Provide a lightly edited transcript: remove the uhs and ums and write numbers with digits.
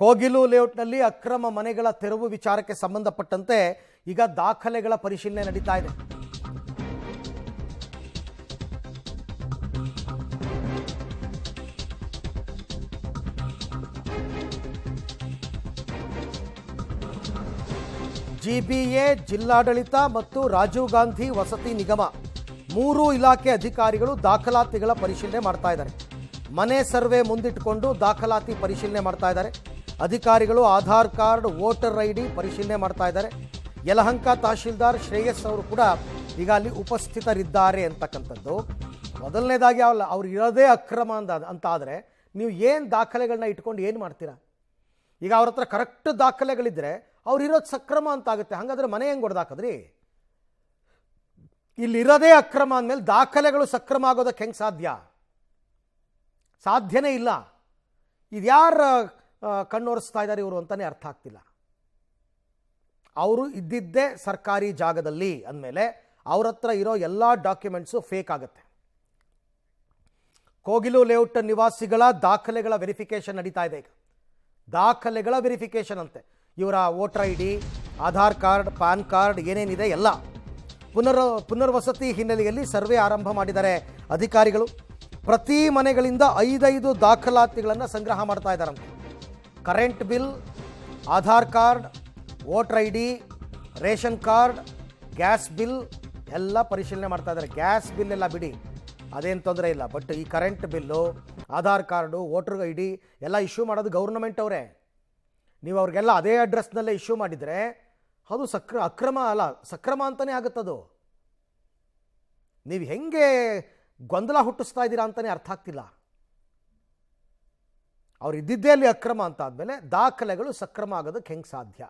ಕೋಗಿಲು ಲೇಔಟ್ನಲ್ಲಿ ಅಕ್ರಮ ಮನೆಗಳ ತೆರವು ವಿಚಾರಕ್ಕೆ ಸಂಬಂಧಪಟ್ಟಂತೆ ಈಗ ದಾಖಲೆಗಳ ಪರಿಶೀಲನೆ ನಡೀತಾ ಇದೆ. ಜಿಬಿಎ, ಜಿಲ್ಲಾಡಳಿತ ಮತ್ತು ರಾಜೀವ್ ಗಾಂಧಿ ವಸತಿ ನಿಗಮ ಮೂರು ಇಲಾಖೆ ಅಧಿಕಾರಿಗಳು ದಾಖಲಾತಿಗಳ ಪರಿಶೀಲನೆ ಮಾಡ್ತಾ ಇದ್ದಾರೆ. ಮನೆ ಸರ್ವೆ ಮುಂದಿಟ್ಟುಕೊಂಡು ದಾಖಲಾತಿ ಪರಿಶೀಲನೆ ಮಾಡ್ತಾ ಇದ್ದಾರೆ. ಅಧಿಕಾರಿಗಳು ಆಧಾರ್ ಕಾರ್ಡ್, ವೋಟರ್ ಐಡಿ ಪರಿಶೀಲನೆ ಮಾಡ್ತಾ ಇದ್ದಾರೆ. ಯಲಹಂಕ ತಹಶೀಲ್ದಾರ್ ಶ್ರೇಯಸ್ ಅವರು ಕೂಡ ಈಗ ಅಲ್ಲಿ ಉಪಸ್ಥಿತರಿದ್ದಾರೆ ಅಂತಕ್ಕಂಥದ್ದು. ಮೊದಲನೇದಾಗಿ ಅವ್ರು ಇರೋದೇ ಅಕ್ರಮ ಅಂತ ಆದರೆ ನೀವು ಏನು ದಾಖಲೆಗಳನ್ನ ಇಟ್ಕೊಂಡು ಏನು ಮಾಡ್ತೀರಾ? ಈಗ ಅವ್ರ ಹತ್ರ ಕರೆಕ್ಟ್ ದಾಖಲೆಗಳಿದ್ದರೆ ಅವ್ರು ಇರೋದು ಸಕ್ರಮ ಅಂತ ಆಗುತ್ತೆ. ಹಾಗಾದರೆ ಮನೆ ಹೆಂಗೆ ಹೊಡೆದಾಕಿದ್ರಿ? ಇಲ್ಲಿರೋದೇ ಅಕ್ರಮ ಅಂದಮೇಲೆ ದಾಖಲೆಗಳು ಸಕ್ರಮ ಆಗೋದಕ್ಕೆ ಹೆಂಗೆ ಸಾಧ್ಯ? ಸಾಧ್ಯನೇ ಇಲ್ಲ. ಇದ್ಯಾರು ಕಣ್ಣೊರೆಸ್ತಾ ಇದ್ದಾರೆ ಇವರು ಅಂತಲೇ ಅರ್ಥ ಆಗ್ತಿಲ್ಲ. ಅವರು ಇದ್ದಿದ್ದೇ ಸರ್ಕಾರಿ ಜಾಗದಲ್ಲಿ ಅಂದಮೇಲೆ ಅವ್ರ ಹತ್ರ ಇರೋ ಎಲ್ಲ ಡಾಕ್ಯುಮೆಂಟ್ಸು ಫೇಕ್ ಆಗುತ್ತೆ. ಕೋಗಿಲು ಲೇಔಟ್ ನಿವಾಸಿಗಳ ದಾಖಲೆಗಳ ವೆರಿಫಿಕೇಷನ್ ನಡೀತಾ ಇದೆ. ಈಗ ದಾಖಲೆಗಳ ವೆರಿಫಿಕೇಷನ್ ಅಂತೆ. ಇವರ voter I D, Aadhaar card, PAN card ಏನೇನಿದೆ ಎಲ್ಲ ಪುನರ್ವಸತಿ ಹಿನ್ನೆಲೆಯಲ್ಲಿ ಸರ್ವೆ ಆರಂಭ ಮಾಡಿದ್ದಾರೆ ಅಧಿಕಾರಿಗಳು. ಪ್ರತಿ ಮನೆಗಳಿಂದ 5 ದಾಖಲಾತಿಗಳನ್ನು ಸಂಗ್ರಹ ಮಾಡ್ತಾ ಇದ್ದಾರಂತೆ. Current bill, Aadhaar card, voter I D, ration card, gas bill ಎಲ್ಲ ಪರಿಶೀಲನೆ ಮಾಡ್ತಾ ಇದ್ದಾರೆ. ಗ್ಯಾಸ್ ಬಿಲ್ ಎಲ್ಲ ಬಿಡಿ, ಅದೇನು ತೊಂದರೆ ಇಲ್ಲ. ಬಟ್ ಈ current bill, Aadhaar card, voter I D ಎಲ್ಲ ಇಶ್ಯೂ ಮಾಡೋದು ಗೌರ್ನಮೆಂಟ್ ಅವರೇ. ನೀವು ಅವ್ರಿಗೆಲ್ಲ ಅದೇ ಅಡ್ರೆಸ್ನಲ್ಲೇ ಇಶ್ಯೂ ಮಾಡಿದರೆ ಅದು ಅಕ್ರಮ ಅಲ್ಲ, ಸಕ್ರಮ ಅಂತಲೇ ಆಗುತ್ತದು. ನೀವು ಹೆಂಗೆ ಗೊಂದಲ ಹುಟ್ಟಿಸ್ತಾ ಇದ್ದೀರಾ ಅಂತಲೇ ಅರ್ಥ ಆಗ್ತಿಲ್ಲ. ಅವ್ರು ಇದ್ದಿದ್ದೇ ಅಲ್ಲಿ ಅಕ್ರಮ ಅಂತ ಆದಮೇಲೆ ದಾಖಲೆಗಳು ಸಕ್ರಮ ಆಗೋದಕ್ಕೆ ಹೆಂಗೆ ಸಾಧ್ಯ?